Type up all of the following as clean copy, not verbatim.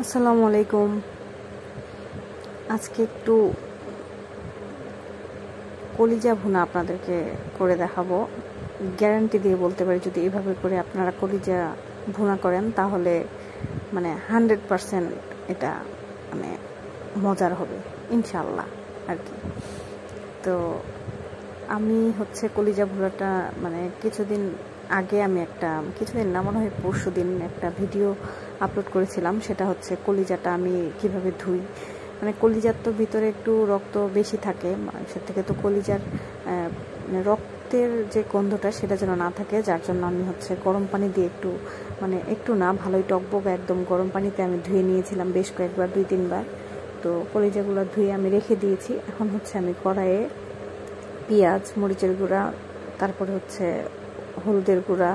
আসসালামু আলাইকুম। আজকে একটু কলিজা ভুনা আপনাদেরকে করে দেখাবো। গ্যারান্টি দিয়ে বলতে পারি, যদি এভাবে করে আপনারা কলিজা ভুনা করেন তাহলে 100% এটা মজার হবে ইনশাল্লাহ আর কি। তো আমি কলিজা ভুনাটা কিছুদিন আগে কিছুদিন না, মনে হয় পরশুদিন একটা ভিডিও আপলোড করেছিলাম। সেটা হচ্ছে কলিজাটা আমি কিভাবে ধুই। কলিজার তো ভিতরে একটু রক্ত বেশি থাকে মাংসের থেকে, তো কলিজার রক্তের যে গন্ধটা সেটা যেন না থাকে, যার জন্য আমি গরম পানি দিয়ে একটু না, ভালোই টকবক একদম গরম পানিতে আমি ধুয়ে নিয়েছিলাম বেশ কয়েকবার, 2-3 বার। তো কলিজাগুলো ধুয়ে আমি রেখে দিয়েছি। এখন আমি কড়াইয়ে পেঁয়াজ, মরিচের গুঁড়া, তারপরে হলুদের গুঁড়া,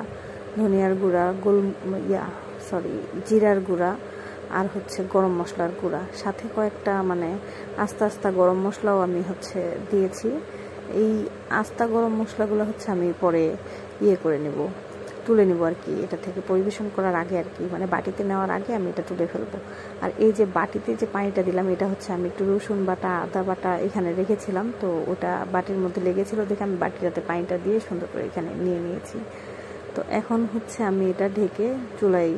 ধনিয়ার গুঁড়া, জিরার গুঁড়া, আর গরম মশলার গুঁড়া, সাথে কয়েকটা আস্তা গরম মশলাও আমি দিয়েছি। এই আস্তা গরম মশলাগুলো আমি পরে করে নেব, তুলে নেব আর কি, এটা থেকে পরিবেশন করার আগে আর কি, বাটিতে নেওয়ার আগে আমি এটা তুলে ফেলবো। আর এই যে বাটিতে যে পানিটা দিলাম, এটা আমি একটু রসুন বাটা, আদা বাটা এখানে রেখেছিলাম, তো ওটা বাটির মধ্যে লেগেছিল দেখে আমি বাটিটাতে পানিটা দিয়ে সুন্দর করে এখানে নিয়ে নিয়েছি। তো এখন আমি এটা ঢেকে চুলায়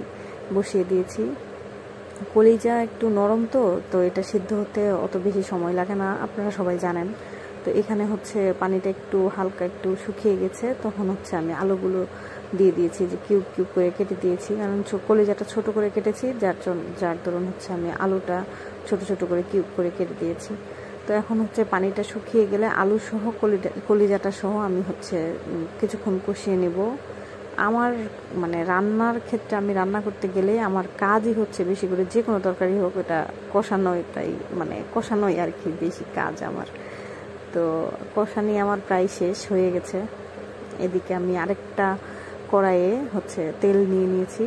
বসিয়ে দিয়েছি। কলিজা একটু নরম, তো এটা সিদ্ধ হতে অত বেশি সময় লাগে না, আপনারা সবাই জানেন। তো এখানে পানিটা একটু হালকা একটু শুকিয়ে গেছে, তখন আমি আলুগুলো দিয়ে দিয়েছি, যে কিউব কিউব করে কেটে দিয়েছি, কারণ কলিজাটা ছোট করে কেটেছি, যার দরুন আমি আলুটা ছোট ছোট করে কিউব করে কেটে দিয়েছি। তো এখন পানিটা শুকিয়ে গেলে আলু সহ কলিজাটা সহ আমি কিছুক্ষণ কষিয়ে নেব। আমার রান্নার ক্ষেত্রে, আমি রান্না করতে গেলে আমার কাজই বেশি করে, যে কোনো তরকারি হোক, এটা কষানোটাই কষানোই আর কি বেশি কাজ আমার। তো কষানি আমার প্রায় শেষ হয়ে গেছে। এদিকে আমি আরেকটা কড়াইয়ে তেল নিয়ে নিয়েছি।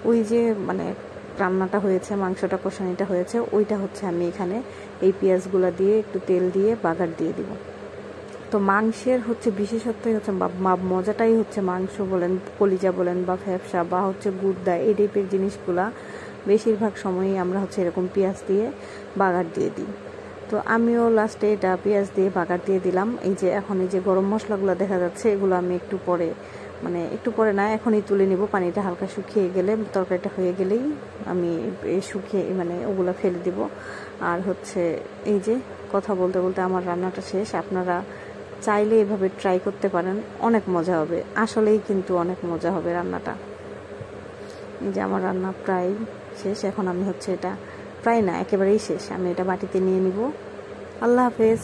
ওই যে রান্নাটা হয়েছে, মাংসটা কষানিটা হয়েছে, ওইটা আমি এখানে এই পেঁয়াজগুলা দিয়ে একটু তেল দিয়ে বাগার দিয়ে দিব। তো মাংসের বিশেষত্বই মজাটাই মাংস বলেন, কলিজা বলেন, বা ফ্যাপসা, বা গুর্দা, এই টাইপের জিনিসগুলা বেশিরভাগ সময়ই আমরা এরকম পেঁয়াজ দিয়ে বাগার দিয়ে দিই। তো আমিও লাস্টে এটা পেঁয়াজ দিয়ে বাগার দিয়ে দিলাম। এই যে গরম মশলাগুলো দেখা যাচ্ছে, এগুলো আমি একটু পরে না, এখনই তুলে নিব। পানিটা হালকা শুকিয়ে গেলে, তরকারিটা হয়ে গেলেই আমি শুকিয়ে ওগুলো ফেলে দিব। আর এই যে কথা বলতে বলতে আমার রান্নাটা শেষ। আপনারা চাইলে এভাবে ট্রাই করতে পারেন, অনেক মজা হবে, আসলেই কিন্তু অনেক মজা হবে রান্নাটা। এই যে আমার রান্না প্রায় শেষ। এখন আমি এটা প্রায় না, একেবারেই শেষ, আমি এটা বাটিতে নিয়ে নিব। আল্লাহ হাফেজ।